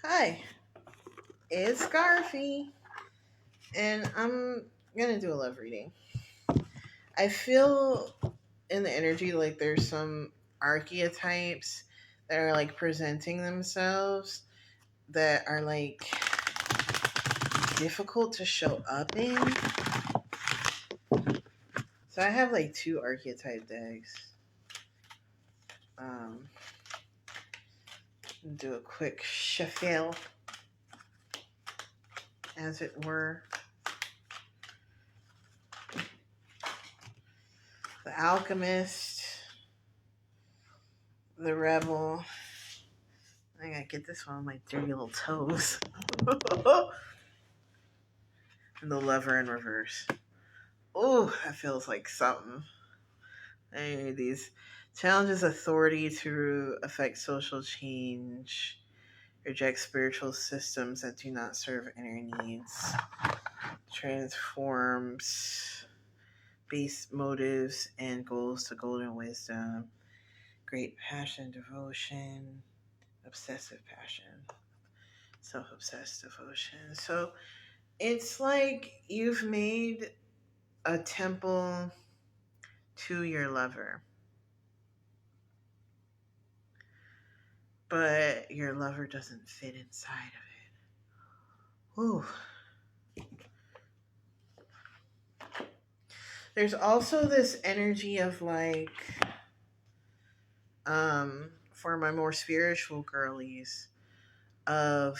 Hi, it's Scarfy, and I'm gonna do a love reading. I feel in the energy like there's some archetypes that are like presenting themselves that are like difficult to show up in. So I have like two archetype decks. Um, do a quick shuffle, as it were. The Alchemist, the Rebel. I gotta get this one on my dirty little toes. And the Lover in reverse. Oh, that feels like something. Hey, these challenges authority to affect social change, reject spiritual systems that do not serve inner needs, transforms base motives and goals to golden wisdom, great passion, devotion, obsessive passion, self obsessed devotion. So it's like you've made a temple to your lover, but your lover doesn't fit inside of it. Ooh. There's also this energy of like, for my more spiritual girlies, of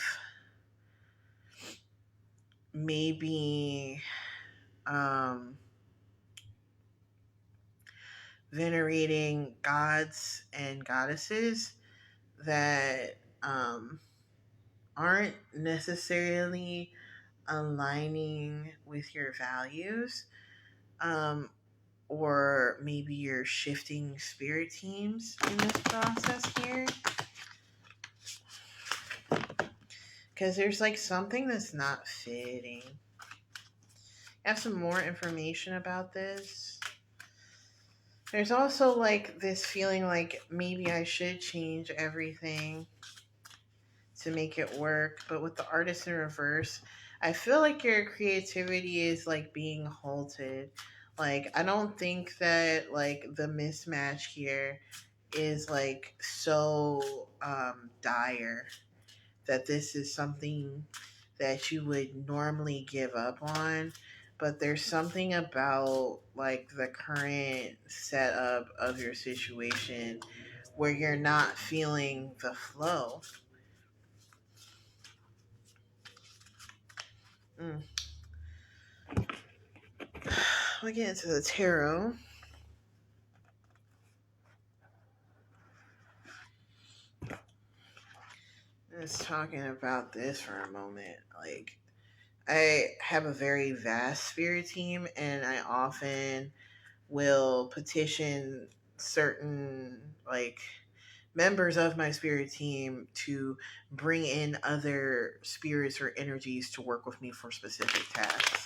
maybe um, venerating gods and goddesses that aren't necessarily aligning with your values, um, or maybe you're shifting spirit teams in this process here. Because there's like something that's not fitting. I have some more information about this. There's also like this feeling like maybe I should change everything to make it work. But with the artist in reverse, I feel like your creativity is like being halted. Like, I don't think that like the mismatch here is like so dire that this is something that you would normally give up on. But there's something about like the current setup of your situation where you're not feeling the flow. Mm. We get into the tarot. Just talking about this for a moment. Like, I have a very vast spirit team, and I often will petition certain like members of my spirit team to bring in other spirits or energies to work with me for specific tasks.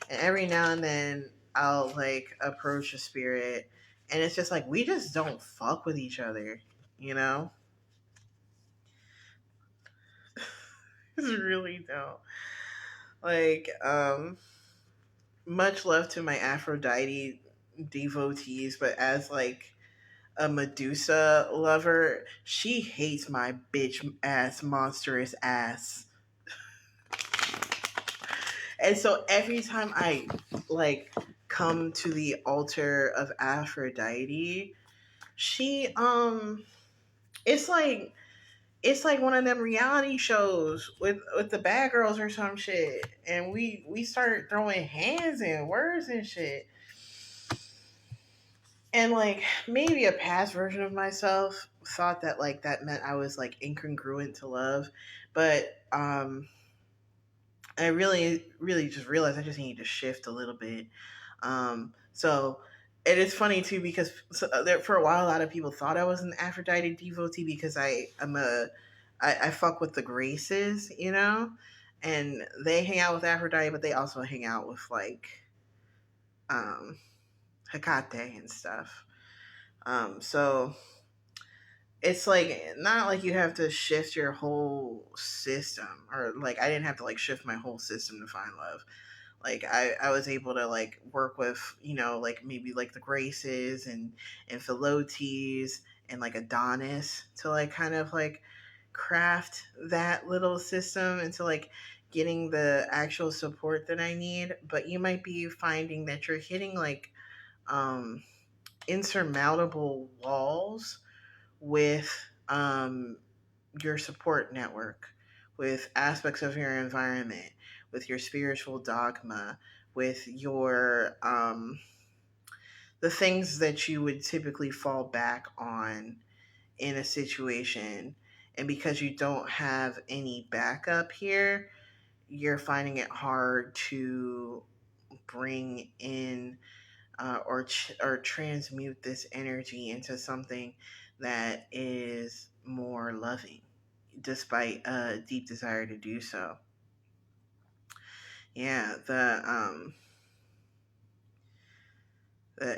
And every now and then I'll like approach a spirit and it's just like we just don't fuck with each other, you know? It's really don't. Like, much love to my Aphrodite devotees, but as like a Medusa lover, she hates my bitch ass monstrous ass. And so every time I like come to the altar of Aphrodite, she it's like one of them reality shows with the bad girls or some shit, and we start throwing hands and words and shit. And like maybe a past version of myself thought that like that meant I was like incongruent to love, but I really just realized I just need to shift a little bit. So it is funny too because there, for a while a lot of people thought I was an Aphrodite devotee because I fuck with the Graces, you know, and they hang out with Aphrodite, but they also hang out with like um Hecate and stuff. So it's like not like you have to shift your whole system, or like I didn't have to like shift my whole system to find love. Like I was able to like work with, like maybe like the Graces and Philotes and like Adonis to like kind of like craft that little system into like getting the actual support that I need. But you might be finding that you're hitting like um insurmountable walls with um your support network, with aspects of your environment, with your spiritual dogma, with your the things that you would typically fall back on in a situation. And because you don't have any backup here, you're finding it hard to bring in or transmute this energy into something that is more loving, despite a deep desire to do so. Yeah, the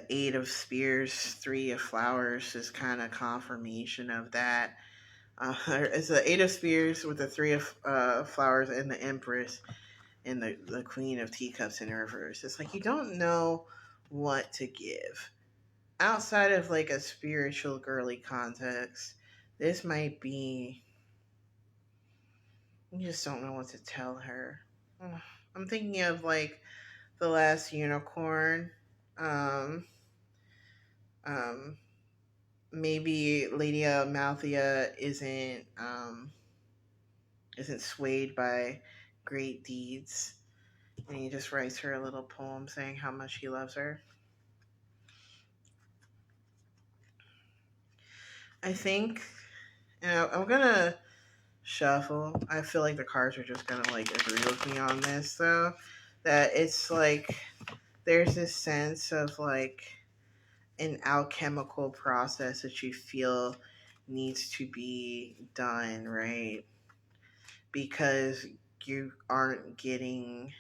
Eight of Spears, Three of Flowers is kind of confirmation of that. It's the Eight of Spears with the Three of Flowers and the Empress and the Queen of Teacups in reverse. It's like you don't know what to give. Outside of like a spiritual girly context, this might be you just don't know what to tell her. I'm thinking of like the last unicorn. Um, um, Maybe Lady Amalthea isn't swayed by great deeds, and he just writes her a little poem saying how much he loves her. I think, I'm gonna shuffle. I feel like the cards are just gonna like agree with me on this, though. That it's like there's this sense of like an alchemical process that you feel needs to be done, right? Because you aren't getting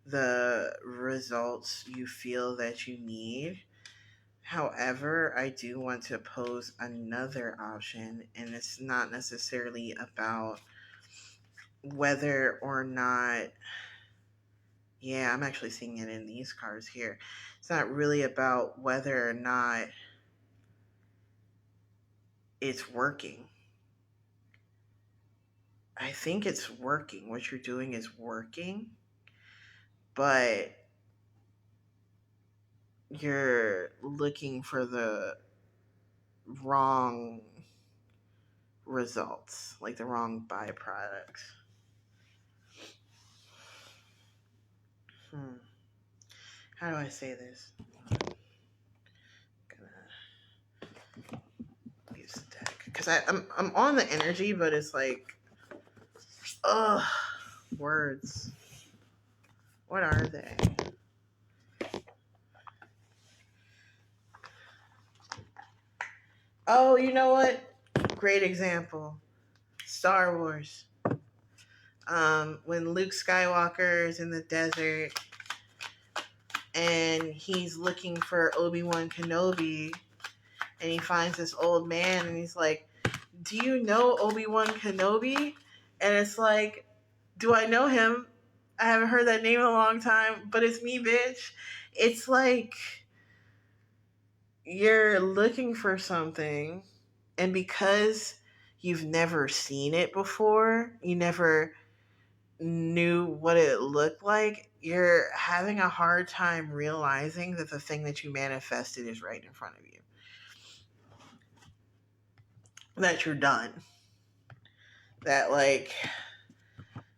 the results you feel that you need. However, I do want to pose another option, and it's not necessarily about whether or not, yeah, I'm actually seeing it in these cards here. It's not really about whether or not it's working. I think it's working. What you're doing is working, but you're looking for the wrong results, like the wrong byproducts. How do I say this? I'm gonna use the deck because I'm on the energy, but it's like, ugh, words. What are they? Oh, you know what? Great example. Star Wars. When Luke Skywalker is in the desert and he's looking for Obi-Wan Kenobi, and he finds this old man and he's like, "Do you know Obi-Wan Kenobi?" And it's like, "Do I know him? I haven't heard that name in a long time, but it's me, bitch." It's like you're looking for something, and because you've never seen it before, you never knew what it looked like, you're having a hard time realizing that the thing that you manifested is right in front of you. That you're done. That like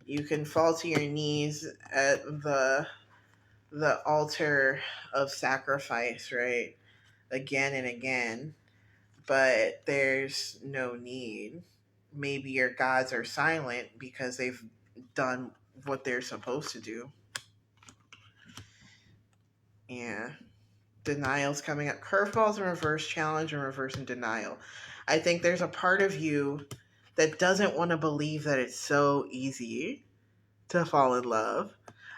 you can fall to your knees at the altar of sacrifice, right? Again and again, but there's no need. Maybe your gods are silent because they've done what they're supposed to do. Yeah. Denial's coming up. Curveballs in reverse, challenge in reverse, and denial. I think there's a part of you that doesn't want to believe that it's so easy to fall in love.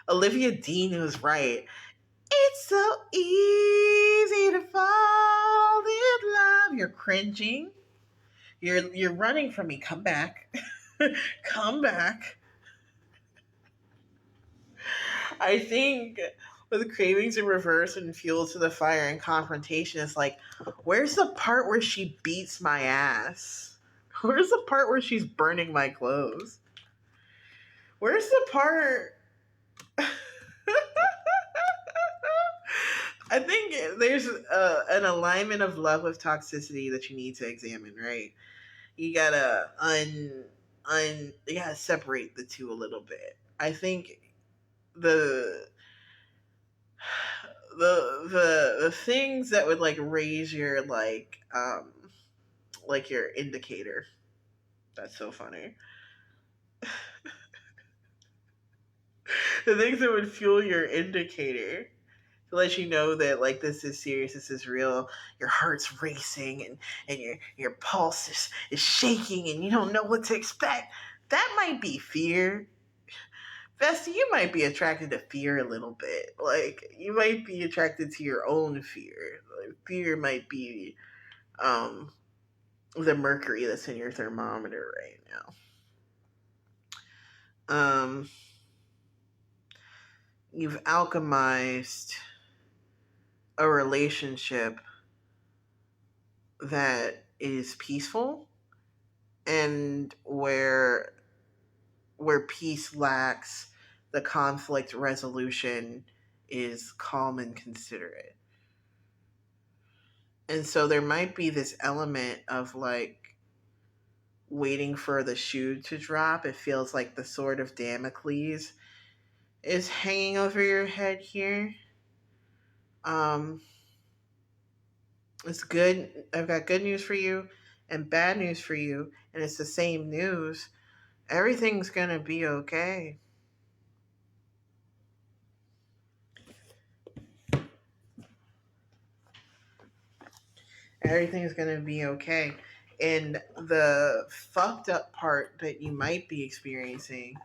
Olivia Dean was right. It's so easy to fall in love. You're cringing. You're running from me. Come back. Come back. I think with cravings in reverse and fuel to the fire and confrontation, it's like, where's the part where she beats my ass? Where's the part where she's burning my clothes? Where's the part? I think there's an alignment of love with toxicity that you need to examine, right? You gotta you gotta separate the two a little bit. I think the the things that would like raise your like your indicator. That's so funny. The things that would fuel your indicator to let you know that like this is serious, this is real. Your heart's racing and your pulse is shaking and you don't know what to expect. That might be fear. Vesta, you might be attracted to fear a little bit. Like you might be attracted to your own fear. Like, fear might be um the mercury that's in your thermometer right now. You've alchemized a relationship that is peaceful and where peace lacks, the conflict resolution is calm and considerate. And so there might be this element of like waiting for the shoe to drop. It feels like the sword of Damocles is hanging over your head here. Um, it's good. I've got good news for you and bad news for you, and it's the same news. Everything's gonna be okay. Everything's gonna be okay. And the fucked up part that you might be experiencing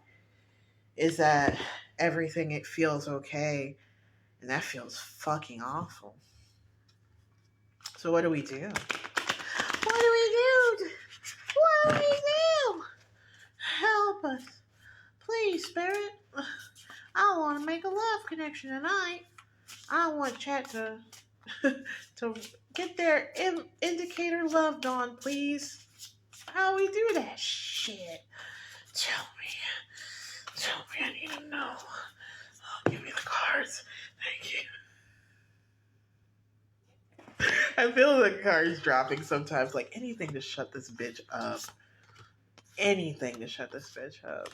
is that everything it feels okay, and that feels fucking awful. So what do we do? What do we do? What do we do? Help us. Please, Spirit. I want to make a love connection tonight. I want Chat to to get their indicator loved on, please. How we do that shit? Tell me. Tell me, I need to know. Oh, give me the cards. Thank you. I feel the cards dropping sometimes. Like anything to shut this bitch up. Anything to shut this bitch up.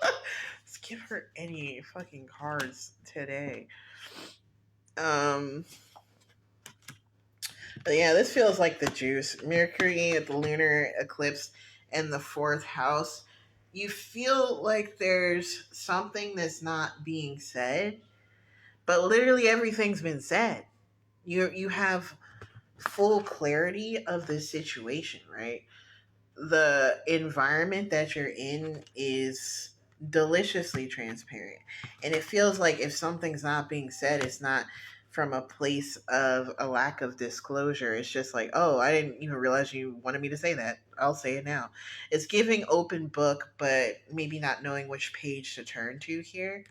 Let's give her any fucking cards today. But yeah, this feels like the juice. Mercury at the lunar eclipse and the fourth house. You feel like there's something that's not being said, but literally everything's been said. You have full clarity of the situation, right? The environment that you're in is deliciously transparent. And it feels like if something's not being said, it's not from a place of a lack of disclosure. It's just like, oh, I didn't even realize you wanted me to say that. I'll say it now. It's giving open book, but maybe not knowing which page to turn to here.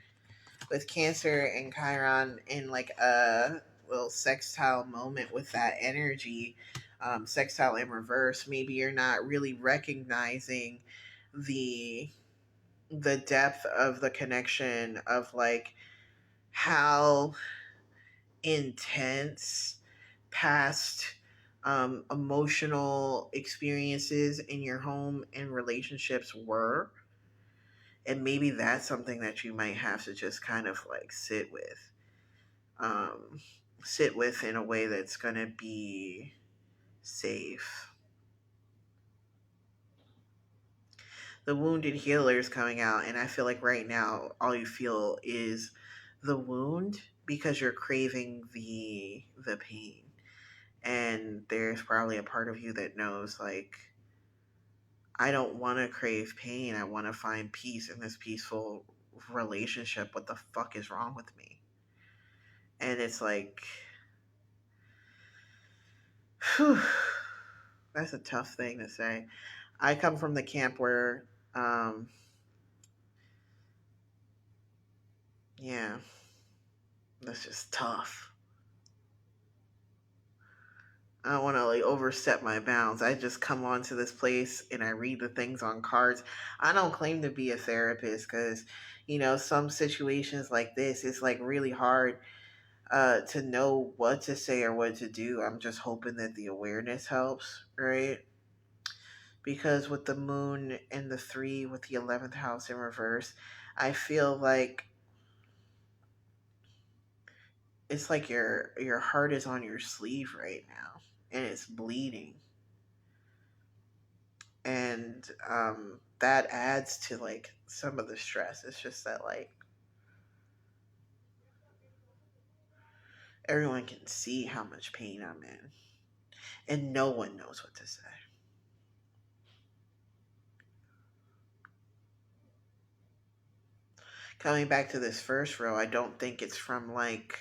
With Cancer and Chiron in like a little sextile moment with that energy, sextile in reverse, maybe you're not really recognizing the the depth of the connection of like how intense past emotional experiences in your home and relationships were, and maybe that's something that you might have to just kind of like um, sit with in a way that's going to be safe. The wounded healer is coming out, and I feel like right now all you feel is the wound because you're craving the pain. And there's probably a part of you that knows like I don't want to crave pain. I want to find peace in this peaceful relationship. What the fuck is wrong with me? And it's like, whew, That's a tough thing to say. I come from the camp where, um, yeah, that's just tough. I don't want to like overstep my bounds. I just come onto this place and I read the things on cards. I don't claim to be a therapist because, some situations like this, it's like really hard to know what to say or what to do. I'm just hoping that the awareness helps, right? Because with the moon and the three with the 11th house in reverse, I feel like it's like your heart is on your sleeve right now and it's bleeding, and that adds to like some of the stress. It's just that like everyone can see how much pain I'm in and no one knows what to say. Coming back to this first row, I don't think it's from like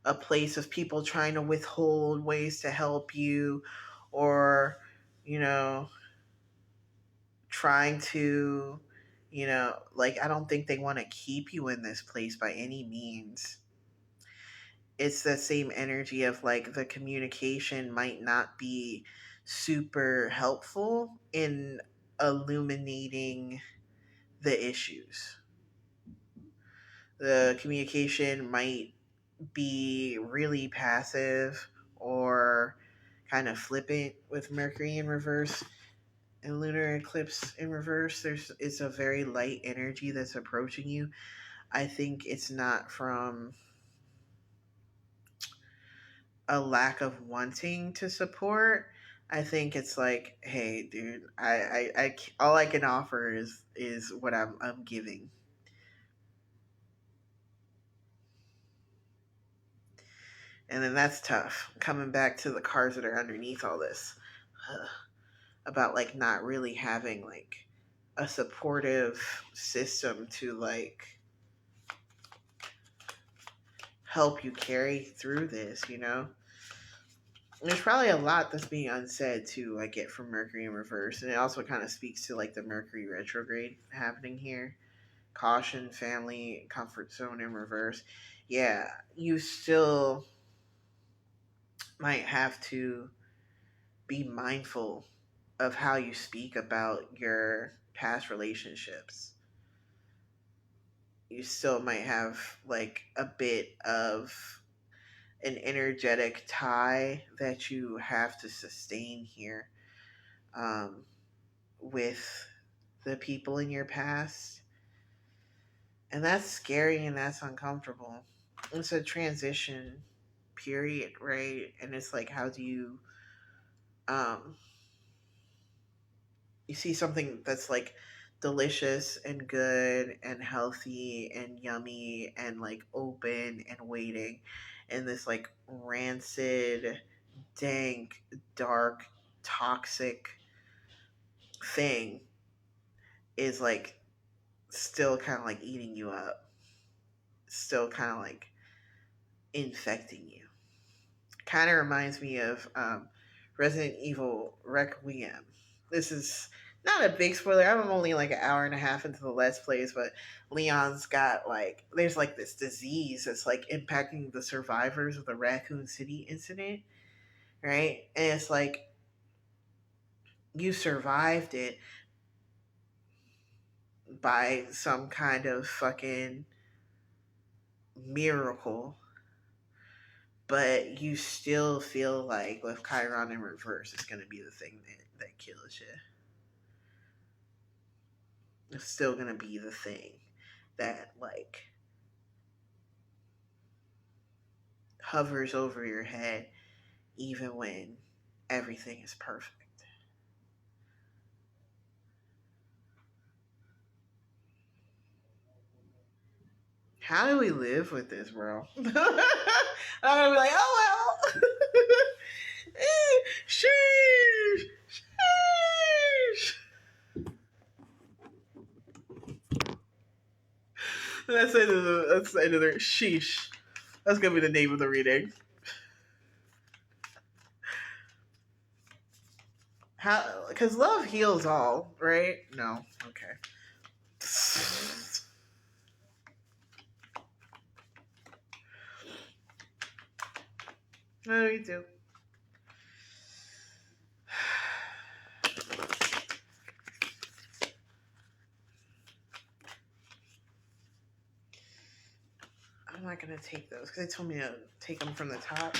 a place of people trying to withhold ways to help you, or you know trying to, like, I don't think they want to keep you in this place by any means. It's the same energy of like the communication might not be super helpful in illuminating the issues. The communication might be really passive or kind of flippant with Mercury in reverse and lunar eclipse in reverse. It's a very light energy that's approaching you. I think it's not from a lack of wanting to support. I think it's like, hey, dude, all I can offer is what I'm giving, and then that's tough. Coming back to the cards that are underneath all this, about like not really having like a supportive system to like help you carry through this. There's probably a lot that's being unsaid too. I get from Mercury in reverse, and it also kind of speaks to like the Mercury retrograde happening here. Caution, family, comfort zone in reverse. Yeah, you still might have to be mindful of how you speak about your past relationships. You still might have like a bit of an energetic tie that you have to sustain here, um, with the people in your past. And that's scary and that's uncomfortable. It's a transition period, right? And it's like, how do um, you see something that's like delicious and good and healthy and yummy and like open and waiting, and this like rancid, dank, dark, toxic thing is like still kind of like eating you up, still kind of like infecting you. Kind of reminds me of Resident Evil Requiem. This is not a big spoiler. I'm only like an hour and a half into the Let's Plays, but Leon's got like, there's like this disease that's like impacting the survivors of the Raccoon City incident, right? And it's like, you survived it by some kind of fucking miracle, but you still feel like with Chiron in reverse, it's going to be the thing that kills you. It's still going to be the thing that like hovers over your head even when everything is perfect. How do we live with this, bro? I'm gonna be like, oh well. Sheesh. Sheesh. That's the end of the sheesh. That's gonna be the name of the reading. How? Because love heals all, right? No. Okay. No, you do. I'm not gonna take those because they told me to take them from the top.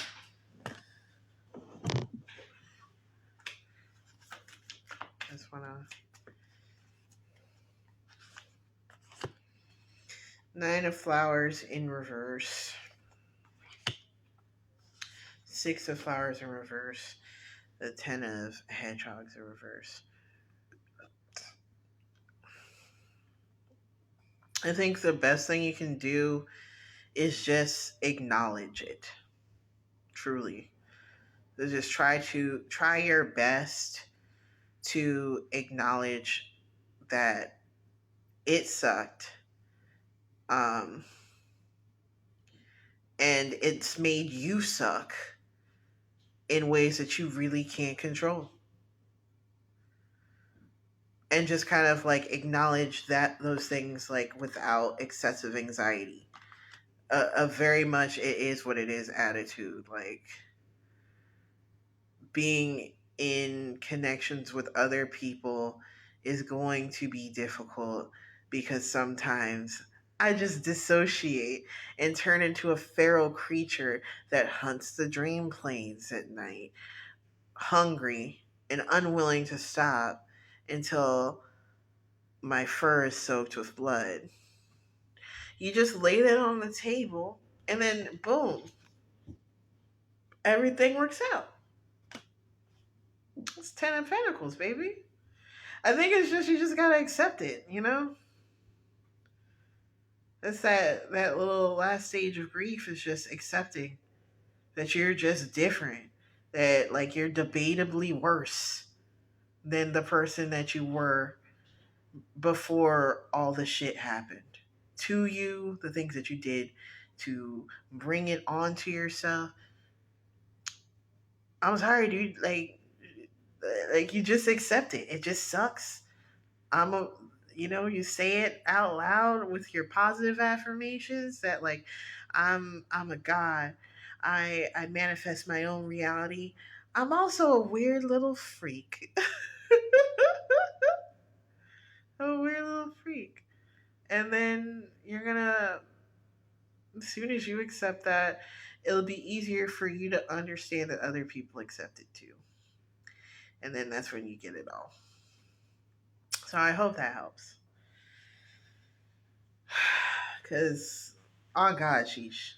Just wanna. Nine of flowers in reverse. Six of flowers in reverse. The 10 of hedgehogs in reverse. I think the best thing you can do is just acknowledge it. Truly. So just try your best to acknowledge that it sucked. Um and it's made you suck in ways that you really can't control. And just kind of like acknowledge that those things like without excessive anxiety. A very much it is what it is attitude. Like being in connections with other people is going to be difficult because sometimes I just dissociate and turn into a feral creature that hunts the dream planes at night, hungry and unwilling to stop until my fur is soaked with blood. You just lay that on the table and then boom, everything works out. It's 10 of Pentacles, baby. I think it's just you just gotta accept it, you know? It's that little last stage of grief is just accepting that you're just different. That like you're debatably worse than the person that you were before all the shit happened. To you, the things that you did to bring it onto yourself. I'm sorry, dude. Like you just accept it. It just sucks. I'm a you say it out loud with your positive affirmations that like I'm a god. I manifest my own reality. I'm also a weird little freak. A weird little freak. And then you're gonna as soon as you accept that, it'll be easier for you to understand that other people accept it too. And then that's when you get it all. So I hope that helps. Because on God, sheesh.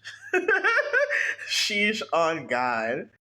Sheesh on God.